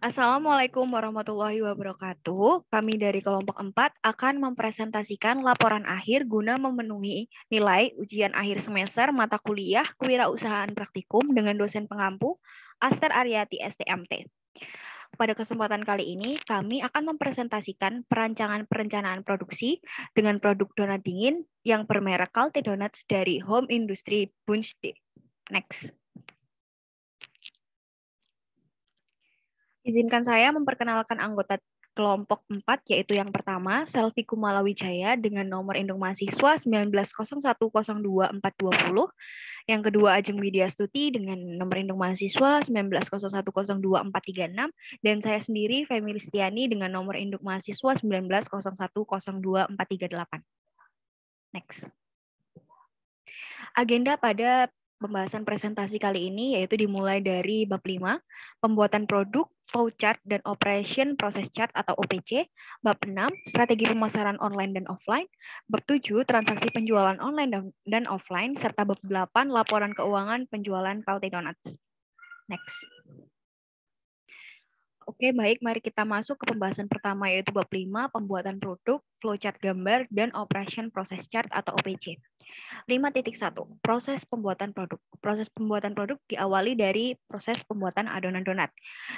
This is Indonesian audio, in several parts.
Assalamualaikum warahmatullahi wabarakatuh. Kami dari kelompok 4 akan mempresentasikan laporan akhir guna memenuhi nilai ujian akhir semester mata kuliah Kewirausahaan Praktikum dengan dosen pengampu Aster Aryati STMT. Pada kesempatan kali ini, kami akan mempresentasikan perencanaan produksi dengan produk donat dingin yang bermerek Kalte Donuts dari Home Industry Bunchde. Next. Izinkan saya memperkenalkan anggota kelompok 4, yaitu yang pertama, Selvi Kumala Wijaya dengan nomor induk mahasiswa 1901024220. Yang kedua, Ajeng Widya Stuti dengan nomor induk mahasiswa 1901024436. Dan saya sendiri, Femi Listiani dengan nomor induk mahasiswa 1901024438. Next. Agenda pada pembahasan presentasi kali ini yaitu dimulai dari bab 5, pembuatan produk, flowchart, dan operation process chart atau OPC, bab 6, strategi pemasaran online dan offline, bab 7, transaksi penjualan online dan offline, serta bab 8, laporan keuangan penjualan Kalte Donuts. Next. Oke, baik. Mari kita masuk ke pembahasan pertama, yaitu bab 5, pembuatan produk, flowchart gambar, dan operation process chart atau OPC. 5.1. Proses pembuatan produk. Proses pembuatan produk diawali dari proses pembuatan adonan donat.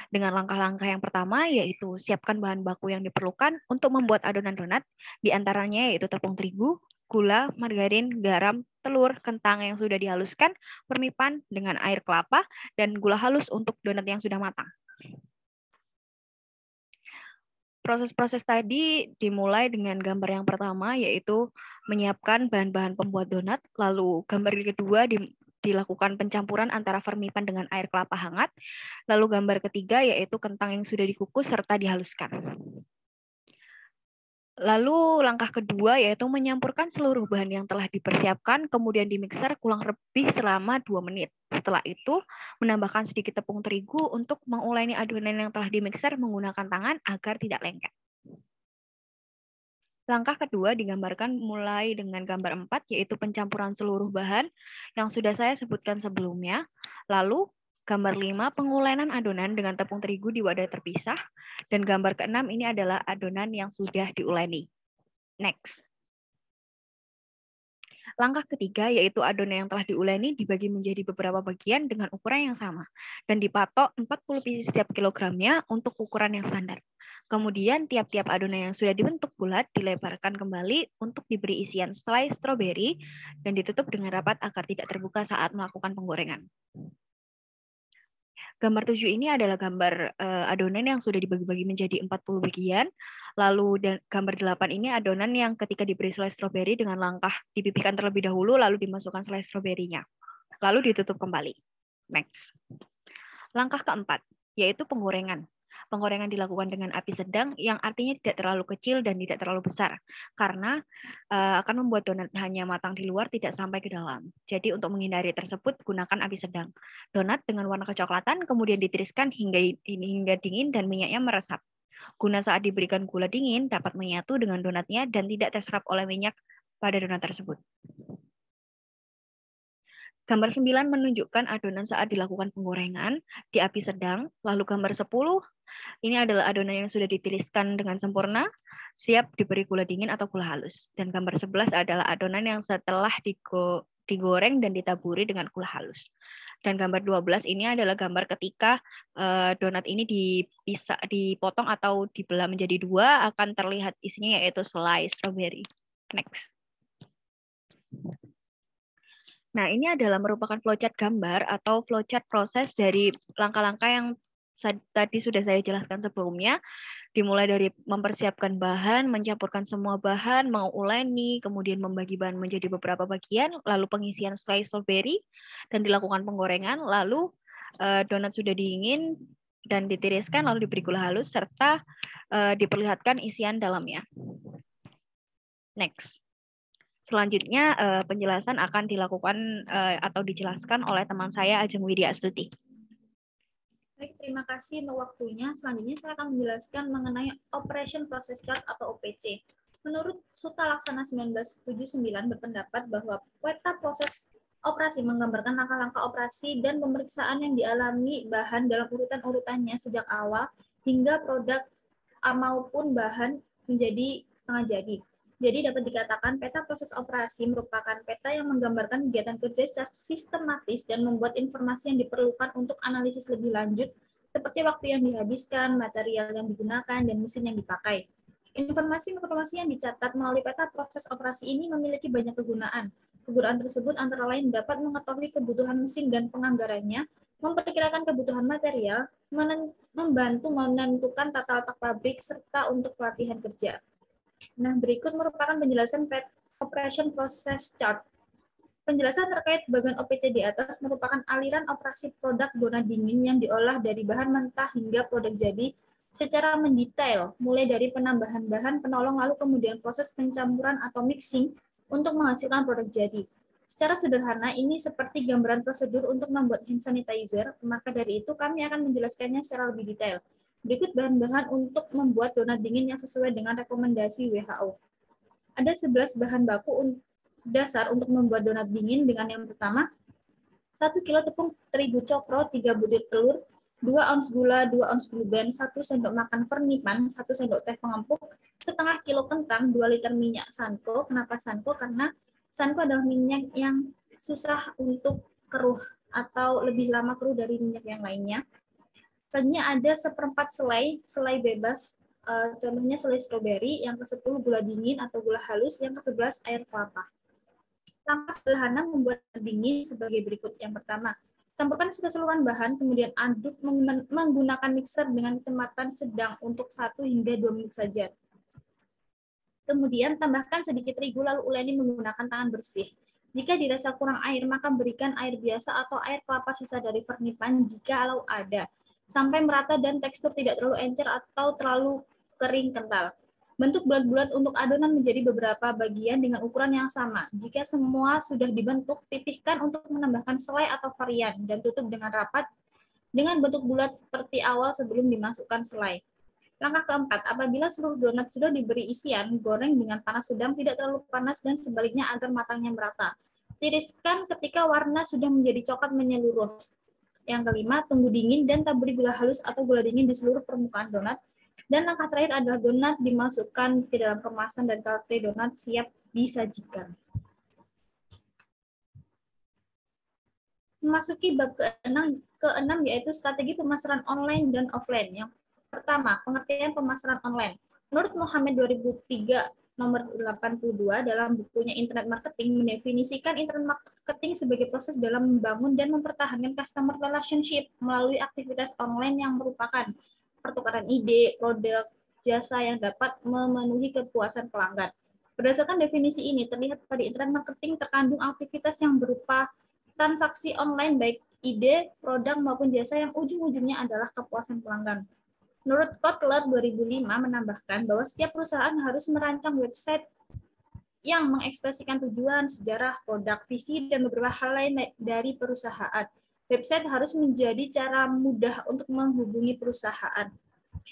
Dengan langkah-langkah yang pertama, yaitu siapkan bahan baku yang diperlukan untuk membuat adonan donat, diantaranya yaitu tepung terigu, gula, margarin, garam, telur, kentang yang sudah dihaluskan, permipan dengan air kelapa, dan gula halus untuk donat yang sudah matang. Proses-proses tadi dimulai dengan gambar yang pertama, yaitu menyiapkan bahan-bahan pembuat donat. Lalu gambar kedua dilakukan pencampuran antara vermipan dengan air kelapa hangat. Lalu gambar ketiga yaitu kentang yang sudah dikukus serta dihaluskan. Lalu langkah kedua yaitu menyampurkan seluruh bahan yang telah dipersiapkan, kemudian dimixer kurang lebih selama 2 menit. Setelah itu, menambahkan sedikit tepung terigu untuk menguleni adonan yang telah dimixer menggunakan tangan agar tidak lengket. Langkah kedua digambarkan mulai dengan gambar 4, yaitu pencampuran seluruh bahan yang sudah saya sebutkan sebelumnya. Lalu gambar 5, pengulenan adonan dengan tepung terigu di wadah terpisah. Dan gambar ke-6 ini adalah adonan yang sudah diuleni. Next. Langkah ketiga yaitu adonan yang telah diuleni dibagi menjadi beberapa bagian dengan ukuran yang sama. Dan dipatok 40 pieces setiap kilogramnya untuk ukuran yang standar. Kemudian tiap-tiap adonan yang sudah dibentuk bulat dilebarkan kembali untuk diberi isian selai stroberi dan ditutup dengan rapat agar tidak terbuka saat melakukan penggorengan. Gambar 7 ini adalah gambar adonan yang sudah dibagi-bagi menjadi 40 bagian. Lalu gambar 8 ini adonan yang ketika diberi selai stroberi dengan langkah dipipihkan terlebih dahulu lalu dimasukkan selai stroberinya. Lalu ditutup kembali. Next. Langkah keempat, yaitu penggorengan. Penggorengan dilakukan dengan api sedang yang artinya tidak terlalu kecil dan tidak terlalu besar karena akan membuat donat hanya matang di luar tidak sampai ke dalam. Jadi untuk menghindari tersebut gunakan api sedang. Donat dengan warna kecoklatan kemudian ditiriskan hingga dingin dan minyaknya meresap. Guna saat diberikan gula dingin dapat menyatu dengan donatnya dan tidak terserap oleh minyak pada donat tersebut. Gambar 9 menunjukkan adonan saat dilakukan penggorengan di api sedang. Lalu gambar 10, ini adalah adonan yang sudah ditiriskan dengan sempurna, siap diberi gula dingin atau gula halus. Dan gambar 11 adalah adonan yang setelah digoreng dan ditaburi dengan gula halus. Dan gambar 12 ini adalah gambar ketika donat ini dipotong atau dibelah menjadi 2, akan terlihat isinya yaitu selai stroberi. Next. Nah, ini adalah merupakan flowchart gambar atau flowchart proses dari langkah-langkah yang tadi sudah saya jelaskan sebelumnya, dimulai dari mempersiapkan bahan, mencampurkan semua bahan, menguleni, kemudian membagi bahan menjadi beberapa bagian, lalu pengisian selai stroberi, dan dilakukan penggorengan, lalu donat sudah dingin dan ditiriskan, lalu diberi gula halus, serta diperlihatkan isian dalamnya. Next. Selanjutnya penjelasan akan dilakukan atau dijelaskan oleh teman saya Ajeng Widya Astuti. Baik, terima kasih untuk waktunya. Selanjutnya saya akan menjelaskan mengenai Operation Process Chart atau OPC. Menurut Suta Laksana 1979 berpendapat bahwa peta proses operasi menggambarkan langkah-langkah operasi dan pemeriksaan yang dialami bahan dalam urutan-urutannya sejak awal hingga produk maupun bahan menjadi setengah jadi. Jadi dapat dikatakan peta proses operasi merupakan peta yang menggambarkan kegiatan kerja secara sistematis dan membuat informasi yang diperlukan untuk analisis lebih lanjut, seperti waktu yang dihabiskan, material yang digunakan, dan mesin yang dipakai. Informasi-informasi yang dicatat melalui peta proses operasi ini memiliki banyak kegunaan. Kegunaan tersebut antara lain dapat mengetahui kebutuhan mesin dan penganggarannya, memperkirakan kebutuhan material, membantu menentukan tata letak pabrik, serta untuk pelatihan kerja. Nah, berikut merupakan penjelasan Operation Process Chart. Penjelasan terkait bagian OPC di atas merupakan aliran operasi produk donat dingin yang diolah dari bahan mentah hingga produk jadi secara mendetail, mulai dari penambahan bahan penolong lalu kemudian proses pencampuran atau mixing untuk menghasilkan produk jadi. Secara sederhana, ini seperti gambaran prosedur untuk membuat hand sanitizer, maka dari itu kami akan menjelaskannya secara lebih detail. Berikut bahan-bahan untuk membuat donat dingin yang sesuai dengan rekomendasi WHO. Ada 11 bahan baku dasar untuk membuat donat dingin dengan yang pertama, 1 kilo tepung terigu cokro, 3 butir telur, 2 ounce gula, 2 ounce blue band, 1 sendok makan vernipan, 1 sendok teh pengempuk, setengah kilo kentang, 2 liter minyak Sanko. Kenapa Sanko? Karena Sanko adalah minyak yang susah untuk keruh atau lebih lama keruh dari minyak yang lainnya. Selanjutnya ada seperempat selai bebas, contohnya selai stroberi, yang ke-10 gula dingin atau gula halus, yang ke-11 air kelapa. Langkah sederhana membuat dingin sebagai berikut. Yang pertama, campurkan keseluruhan bahan, kemudian aduk menggunakan mixer dengan kecepatan sedang untuk 1 hingga 2 menit saja. Kemudian tambahkan sedikit terigu lalu uleni menggunakan tangan bersih. Jika dirasa kurang air, maka berikan air biasa atau air kelapa sisa dari vernipan jika ada, sampai merata dan tekstur tidak terlalu encer atau terlalu kering kental. Bentuk bulat-bulat untuk adonan menjadi beberapa bagian dengan ukuran yang sama. Jika semua sudah dibentuk, pipihkan untuk menambahkan selai atau varian dan tutup dengan rapat dengan bentuk bulat seperti awal sebelum dimasukkan selai. Langkah keempat, apabila seluruh donat sudah diberi isian, goreng dengan panas sedang, tidak terlalu panas, dan sebaliknya agar matangnya merata. Tiriskan ketika warna sudah menjadi coklat menyeluruh. Yang kelima, tunggu dingin dan taburi gula halus atau gula dingin di seluruh permukaan donat. Dan langkah terakhir adalah donat dimasukkan ke dalam kemasan dan kate donat siap disajikan. Memasuki bab ke-6 yaitu strategi pemasaran online dan offline. Yang pertama, pengertian pemasaran online. Menurut Mohammed 2003 nomor 82 dalam bukunya Internet Marketing mendefinisikan Internet Marketing sebagai proses dalam membangun dan mempertahankan customer relationship melalui aktivitas online yang merupakan pertukaran ide, produk, jasa yang dapat memenuhi kepuasan pelanggan. Berdasarkan definisi ini, terlihat pada Internet Marketing terkandung aktivitas yang berupa transaksi online baik ide, produk, maupun jasa yang ujung-ujungnya adalah kepuasan pelanggan. Menurut Kotler 2005 menambahkan bahwa setiap perusahaan harus merancang website yang mengekspresikan tujuan, sejarah, produk, visi, dan beberapa hal lain dari perusahaan. Website harus menjadi cara mudah untuk menghubungi perusahaan.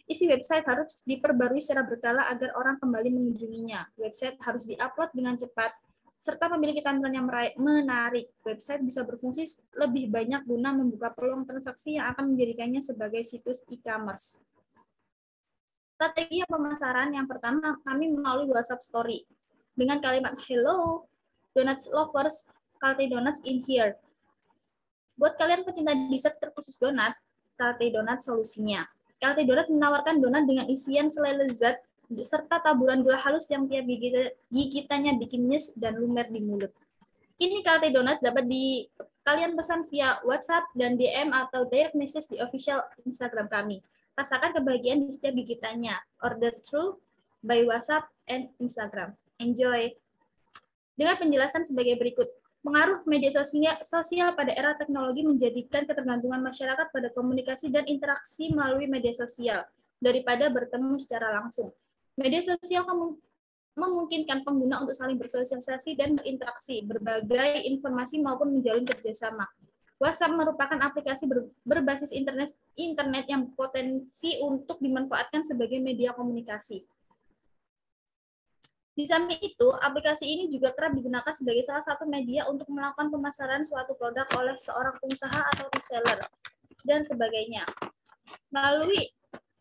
Isi website harus diperbarui secara berkala agar orang kembali mengunjunginya. Website harus diupload dengan cepat, serta memiliki tampilan yang menarik. Website bisa berfungsi lebih banyak guna membuka peluang transaksi yang akan menjadikannya sebagai situs e-commerce. Strategi pemasaran yang pertama, kami melalui WhatsApp Story. Dengan kalimat, "Hello, Donuts Lovers, Kalte Donuts in here." Buat kalian pecinta dessert terkhusus donat, Kalte Donat solusinya. Kalte Donat menawarkan donat dengan isian selai lezat, serta taburan gula halus yang tiap gigitannya bikin nyes dan lumer di mulut. Ini Kalte Donat dapat kalian pesan via WhatsApp dan DM atau direct message di official Instagram kami. Rasakan kebahagiaan di setiap gigitannya. Order through by WhatsApp and Instagram. Enjoy! Dengan penjelasan sebagai berikut. Pengaruh media sosial pada era teknologi menjadikan ketergantungan masyarakat pada komunikasi dan interaksi melalui media sosial daripada bertemu secara langsung. Media sosial memungkinkan pengguna untuk saling bersosialisasi dan berinteraksi, berbagai informasi maupun menjalin kerjasama. WhatsApp merupakan aplikasi berbasis internet yang potensi untuk dimanfaatkan sebagai media komunikasi. Di samping itu, aplikasi ini juga kerap digunakan sebagai salah satu media untuk melakukan pemasaran suatu produk oleh seorang pengusaha atau reseller, dan sebagainya. Melalui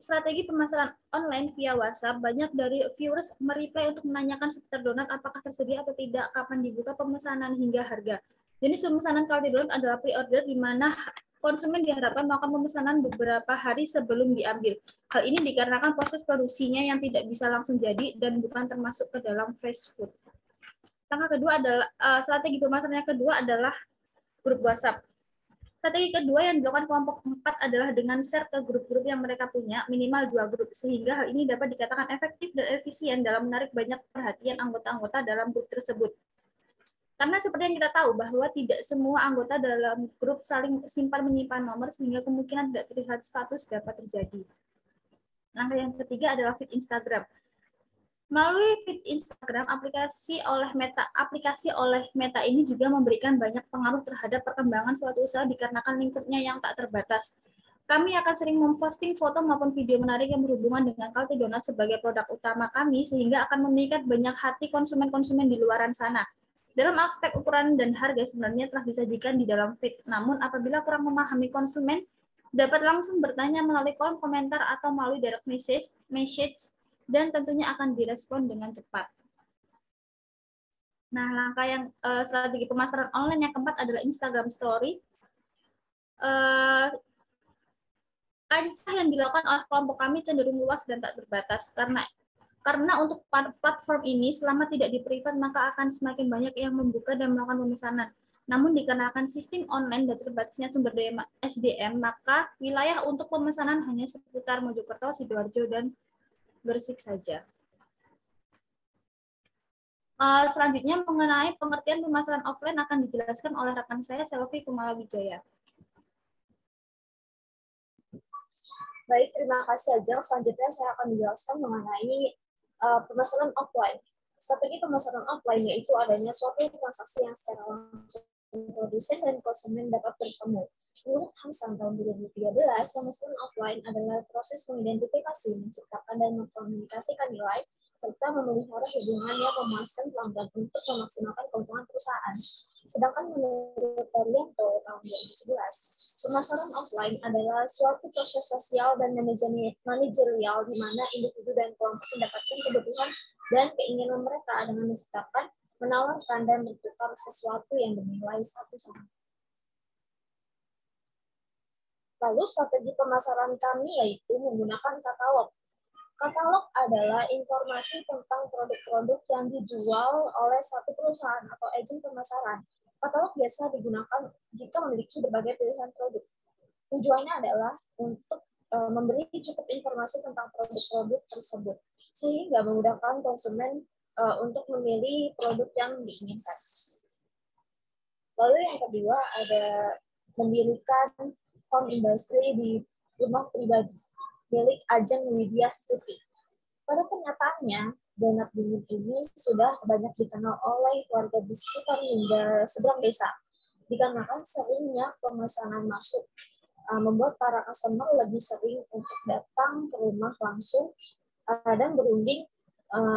strategi pemasaran online via WhatsApp, banyak dari viewers mereply untuk menanyakan seputar donat apakah tersedia atau tidak, kapan dibuka pemesanan, hingga harga. Jenis pemesanan Kalti Donat adalah pre-order, di mana konsumen diharapkan melakukan pemesanan beberapa hari sebelum diambil. Hal ini dikarenakan proses produksinya yang tidak bisa langsung jadi dan bukan termasuk ke dalam fast food. Langkah kedua adalah strategi pemasaran yang kedua adalah grup WhatsApp. Strategi kedua yang dilakukan kelompok 4 adalah dengan share ke grup-grup yang mereka punya, minimal 2 grup, sehingga hal ini dapat dikatakan efektif dan efisien dalam menarik banyak perhatian anggota-anggota dalam grup tersebut. Karena seperti yang kita tahu bahwa tidak semua anggota dalam grup saling simpan menyimpan nomor, sehingga kemungkinan tidak terlihat status dapat terjadi. Langkah yang ketiga adalah feed Instagram. Melalui feed Instagram, aplikasi oleh Meta ini juga memberikan banyak pengaruh terhadap perkembangan suatu usaha dikarenakan lingkupnya yang tak terbatas. Kami akan sering memposting foto maupun video menarik yang berhubungan dengan Kalti Donat sebagai produk utama kami, sehingga akan memikat banyak hati konsumen-konsumen di luaran sana. Dalam aspek ukuran dan harga sebenarnya telah disajikan di dalam feed, namun apabila kurang memahami, konsumen dapat langsung bertanya melalui kolom komentar atau melalui direct message, dan tentunya akan direspon dengan cepat. Nah, langkah yang strategi pemasaran online yang keempat adalah Instagram Story. Kancah yang dilakukan oleh kelompok kami cenderung luas dan tak terbatas, karena untuk platform ini selama tidak di-privat maka akan semakin banyak yang membuka dan melakukan pemesanan. Namun dikarenakan sistem online dan terbatasnya sumber daya SDM, maka wilayah untuk pemesanan hanya seputar Mojokerto, Sidoarjo, dan Gresik saja. Selanjutnya mengenai pengertian pemasaran offline akan dijelaskan oleh rekan saya, Selvi Kumalawijaya. Baik, terima kasih Ajeng. Selanjutnya saya akan menjelaskan mengenai pemasaran offline. Strategi pemasaran offline yaitu adanya suatu transaksi yang secara langsung produsen dan konsumen dapat bertemu. Menurut Hansan tahun 2013, pemasaran offline adalah proses mengidentifikasi, menciptakan, dan mengkomunikasikan nilai, serta memelihara hubungan yang memuaskan pelanggan untuk memaksimalkan keuntungan perusahaan. Sedangkan menurut Daryanto tahun 2011, pemasaran offline adalah suatu proses sosial dan manajerial di mana individu dan kelompok mendapatkan kebutuhan dan keinginan mereka dengan menciptakan, menawarkan, dan bertukar sesuatu yang bernilai satu sama. Lalu strategi pemasaran kami yaitu menggunakan katalog. Katalog adalah informasi tentang produk-produk yang dijual oleh satu perusahaan atau agen pemasaran. Katalog biasa digunakan jika memiliki berbagai pilihan produk. Tujuannya adalah untuk memberi cukup informasi tentang produk-produk tersebut, sehingga memudahkan konsumen untuk memilih produk yang diinginkan. Lalu yang kedua ada mendirikan home industry di rumah pribadi milik Ajeng Widya Stuti. Pada kenyataannya, donat dingin ini sudah banyak dikenal oleh warga di sekitar hingga seberang desa. Dikarenakan seringnya pemesanan masuk, membuat para customer lebih sering untuk datang ke rumah langsung dan berunding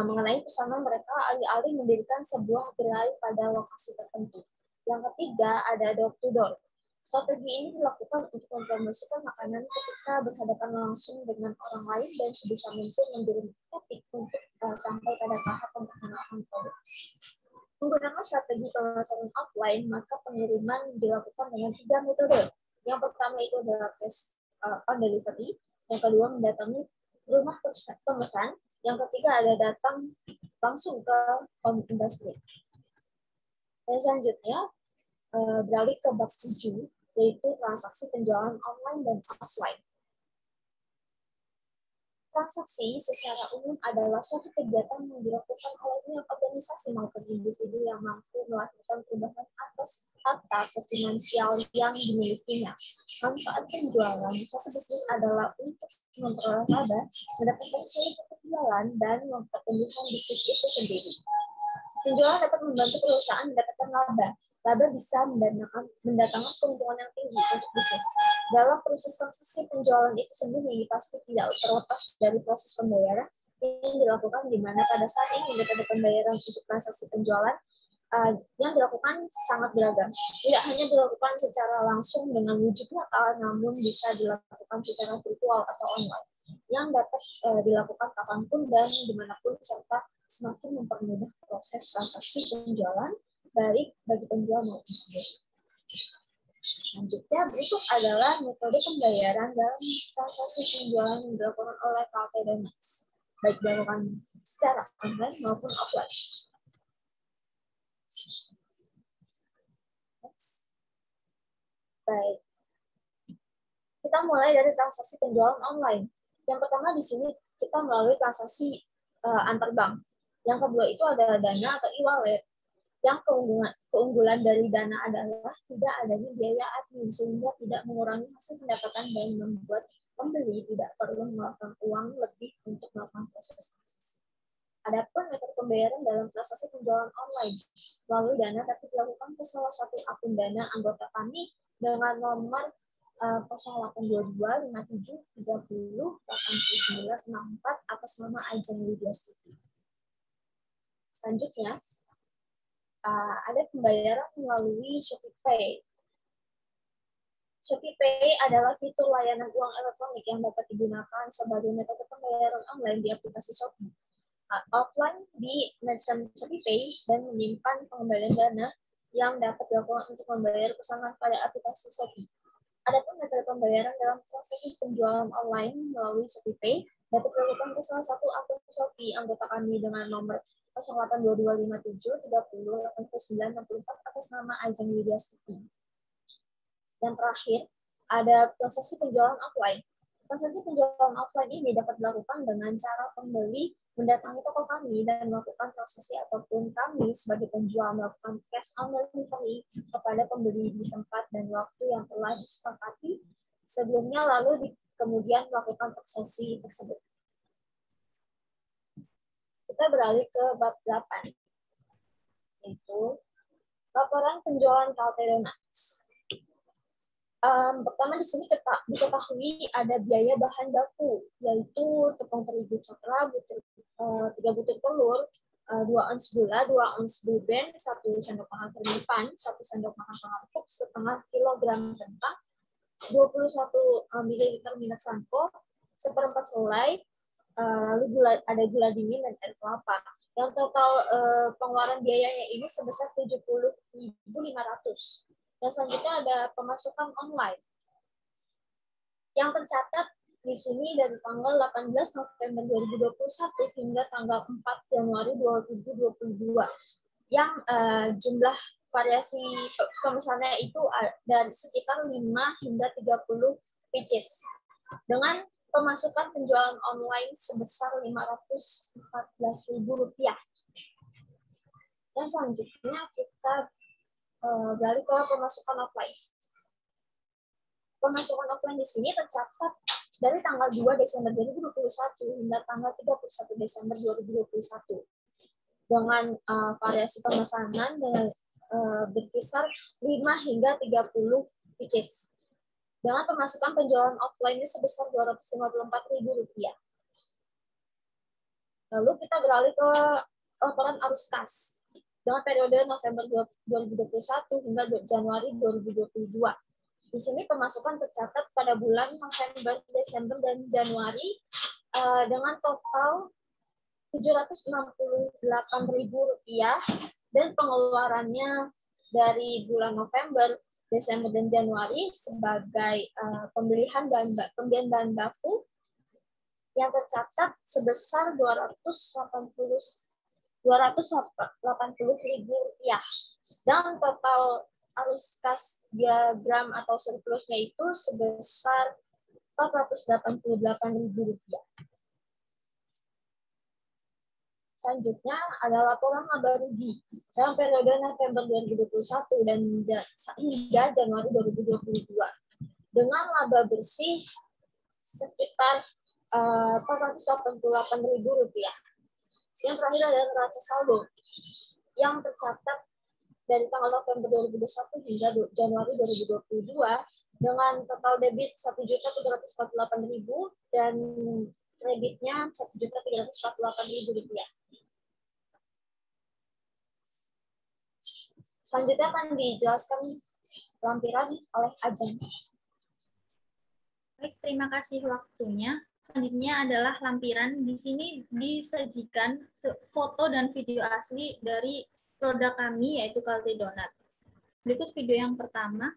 mengenai pesanan mereka alih-alih mendirikan sebuah gerai pada lokasi tertentu. Yang ketiga ada door-to-door. Strategi ini dilakukan untuk mempromosikan makanan ketika berhadapan langsung dengan orang lain dan sebisa mungkin memberi topik untuk sampai pada tahap pemperkenalkan produk. Menggunakan strategi pemasaran offline, maka pengiriman dilakukan dengan 3 metode. Yang pertama itu adalah cash on delivery, yang kedua mendatangi rumah pemesan, yang ketiga ada datang langsung ke home industry. Dan selanjutnya beralih ke bab 7, yaitu transaksi penjualan online dan offline. Transaksi secara umum adalah suatu kegiatan yang dilakukan oleh organisasi maupun individu yang mampu melakukan perubahan atas harta atau finansial yang dimilikinya. Manfaat penjualan suatu bisnis adalah untuk memperoleh laba, mendapatkan suatu penjualan, dan mempertumbuhkan bisnis itu sendiri. Penjualan dapat membantu perusahaan mendapatkan laba. Laba bisa mendatangkan keuntungan yang tinggi untuk bisnis. Dalam proses transaksi penjualan itu sendiri pasti tidak terlepas dari proses pembayaran yang dilakukan, di mana pada saat ini metode pembayaran untuk transaksi penjualan yang dilakukan sangat beragam. Tidak hanya dilakukan secara langsung dengan wujud nyata, namun bisa dilakukan secara virtual atau online. yang dapat dilakukan kapanpun dan dimanapun, serta semakin mempermudah proses transaksi penjualan baik bagi penjual maupun pembeli. Selanjutnya, berikut adalah metode pembayaran dalam transaksi penjualan yang dilakukan oleh KLT Donax, baik dilakukan secara online maupun offline. Baik, kita mulai dari transaksi penjualan online. Yang pertama di sini kita melalui transaksi antar bank. Yang kedua itu ada Dana atau e-wallet. Yang keunggulan dari Dana adalah tidak adanya biaya admin, sehingga tidak mengurangi hasil pendapatan dan membuat pembeli tidak perlu mengeluarkan uang lebih untuk melakukan proses transaksi. Adapun metode pembayaran dalam transaksi penjualan online melalui Dana dapat dilakukan ke salah satu akun Dana anggota kami dengan nomor 0822 57 30 89 64 atas nama Ajeng Lydia Stuti. Selanjutnya, ada pembayaran melalui ShopeePay. ShopeePay adalah fitur layanan uang elektronik yang dapat digunakan sebagai metode pembayaran online di aplikasi Shopee. Offline di merchant ShopeePay dan menyimpan pengembalian dana yang dapat dilakukan untuk membayar pesanan pada aplikasi Shopee. Adapun metode pembayaran dalam transaksi penjualan online melalui ShopeePay dapat dilakukan ke salah satu akun Shopee anggota kami dengan nomor 082257 30 89 64 atas nama Ajeng Lydia Stuti. Dan terakhir, ada transaksi penjualan offline. Transaksi penjualan offline ini dapat dilakukan dengan cara pembeli mendatangi toko kami dan melakukan transaksi ataupun kami sebagai penjual melakukan cash on delivery kepada pembeli di tempat dan waktu yang telah disepakati sebelumnya, lalu kemudian melakukan transaksi tersebut. Kita beralih ke bab 8, yaitu laporan penjualan KLT Donax. Pertama di sini diketahui ada biaya bahan baku, yaitu tepung terigu coklat, 3 butir telur, 2 ons gula, 2 ons blueban, 1 sendok makan pernipan, 1 sendok makan pengaruk, setengah kilogram kentang, 21 ml minyak sanko, 1/4 selai, lalu ada gula dingin dan air kelapa. Yang total pengeluaran biayanya ini sebesar 70.500. Dan selanjutnya ada pemasukan online yang tercatat di sini dari tanggal 18 November 2021 hingga tanggal 4 Januari 2022. Yang jumlah variasi pemesannya itu dari sekitar 5 hingga 30 pieces. Dengan pemasukan penjualan online sebesar Rp514.000. Dan selanjutnya kita beralih ke pemasukan offline. Pemasukan offline di sini tercatat dari tanggal 2 Desember 2021 hingga tanggal 31 Desember 2021 dengan variasi pemesanan dengan berkisar 5 hingga 30 pieces. Dengan pemasukan penjualan offline ini sebesar Rp254.000. Lalu kita beralih ke laporan arus kas dengan periode November 2021 hingga Januari 2022. Di sini pemasukan tercatat pada bulan November, Desember, dan Januari dengan total Rp768.000 dan pengeluarannya dari bulan November, Desember, dan Januari sebagai pembelian bahan baku yang tercatat sebesar Rp280.000 dan total arus kas diagram atau surplusnya itu sebesar Rp488.000. Selanjutnya ada laporan laba rugi dalam periode November 2021 dan hingga Januari 2022 dengan laba bersih sekitar Rp488.000. Yang terakhir adalah neraca saldo yang tercatat dari tanggal November 2021 hingga Januari 2022 dengan total debit Rp1.348.000 dan kreditnya Rp1.348.000. Selanjutnya akan dijelaskan lampiran oleh Ajeng. Baik, terima kasih waktunya. Selanjutnya adalah lampiran. Di sini disajikan foto dan video asli dari produk kami, yaitu Kalte Donat. Berikut video yang pertama.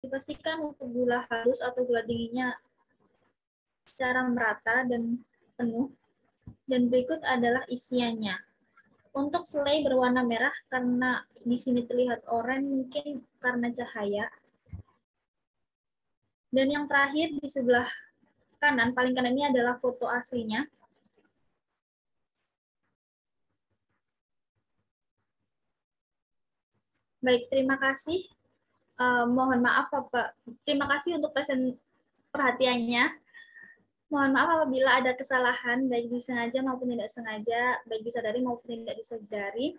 Dipastikan untuk gula halus atau gula dinginnya secara merata dan penuh. Dan berikut adalah isiannya. Untuk selai berwarna merah karena di sini terlihat oranye mungkin karena cahaya. Dan yang terakhir di sebelah kanan, paling kanan ini adalah foto aslinya. Baik, terima kasih. Mohon maaf Bapak. Terima kasih untuk perhatiannya. Mohon maaf apabila ada kesalahan, baik disengaja maupun tidak sengaja, baik disadari maupun tidak disadari.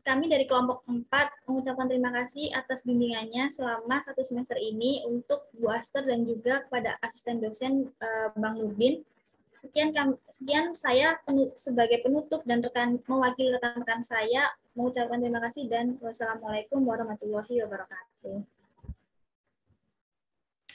Kami dari kelompok 4 mengucapkan terima kasih atas bimbingannya selama 1 semester ini untuk Bu Aster dan juga kepada asisten dosen Bang Nurdin. Sekian saya sebagai penutup dan mewakili rekan-rekan saya mengucapkan terima kasih dan wassalamualaikum warahmatullahi wabarakatuh.